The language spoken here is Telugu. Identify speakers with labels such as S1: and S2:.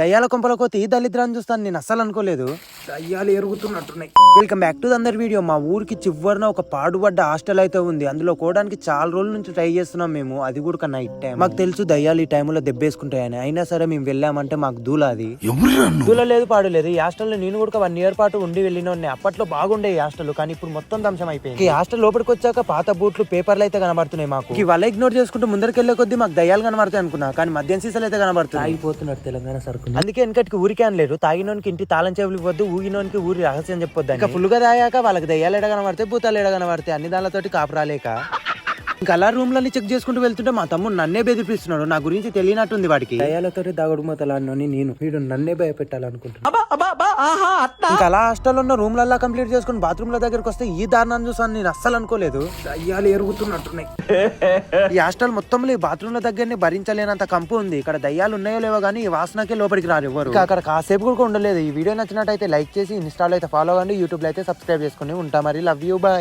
S1: దయ్యాల కొంపలకు ఈ దళిద్రాన్ని చూస్తాను నేను అస్సలు అనుకోలేదు. దయ్యాలు ఎరుగుతున్నట్టున్నాయి. Welcome back to another video. మా ఊరికి చివరిన ఒక పాడుబడ్డ హాస్టల్ అయితే ఉంది. అందులో కోవడానికి చాలా రోజుల నుంచి ట్రై చేస్తున్నాం మేము. అది కూడా నైట్ టైం. మాకు తెలుసు దయ్యాలు ఈ టైంలో దెబ్బేసుకుంటాయని. అయినా సరే మేము వెళ్ళామంటే మాకు దూలాది దూల లేదు పాడు లేదు. ఈ హాస్టల్లో నేను కూడా 1 year పాటు ఉండి వెళ్ళిన. అప్పట్లో బాగుండే ఈ హాస్టల్, కానీ ఇప్పుడు మొత్తం ధ్వంసం అయిపోయింది. ఈ హాస్టల్ లోపలికి వచ్చాక పాత బూట్లు పేపర్లు అయితే కనబడుతున్నాయి మాకు. వాళ్ళ ఇగ్నోర్ చేసుకుంటూ ముందరికి వెళ్ళే కొద్దీ మాకు దయ్యాలు కనబడతాయి అనుకున్నా, కానీ మద్యం సీసాలు అయితే కనబడుతుంది. ఆగిపోతున్నారు తెలంగాణ సరుకు. అందుకే వెనకటికి ఊరికే అనలేరు, తాగినోనికి ఇంటి తాళం చెవులు ఇవ్వద్దు, ఊగినోనికి ఊరి రహస్యం చెప్పొద్దు. ఇంకా ఫుల్ గా తాగాక వాళ్ళకి దయ్యాలు ఎడ కనబడితే భూతాలు ఎడ కనబడితే అన్ని దానితోటి కాపురాలేక ఇంకా అలా రూమ్లని చెక్ చేసుకుంటూ వెళ్తుంటే మా తమ్ముడు నన్నే బెదిరిపిస్తున్నాడు. నా గురించి తెలియనట్టుంది వాడికి. దయ్యాలతో దాగుడు మూతలాన్ని నేను వీడు నన్నే భయపెట్టాలనుకుంటున్నాను. ఇంకా అలా హాస్టల్ ఉన్న రూమ్లల్లా కంప్లీట్ చేసుకుని బాత్రూమ్ల దగ్గరకు వస్తే ఈ దారుణాన్ని చూసాను నేను అస్సలు అనుకోలేదు. దయ్యాలు ఎరుగుతున్నట్టున్నాయి. ఈ హాస్టల్ మొత్తంలో ఈ బాత్రూమ్ల దగ్గరనే భరించలేనంత కంపు ఉంది. ఇక్కడ దయ్యాలు ఉన్నాయో లేవో కానీ ఈ వాసనకే లోపలికి రారు ఎవరు. అక్కడ కాసేపు కూడా ఉండలేదు. ఈ వీడియో నచ్చినట్టయితే లైక్ చేసి, ఇన్స్టాలో అయితే ఫాలో అవ్వండి, యూట్యూబ్ లో అయితే సబ్స్క్రైబ్ చేసుకుని ఉంటా. మరి లవ్ యూ, బాయ్.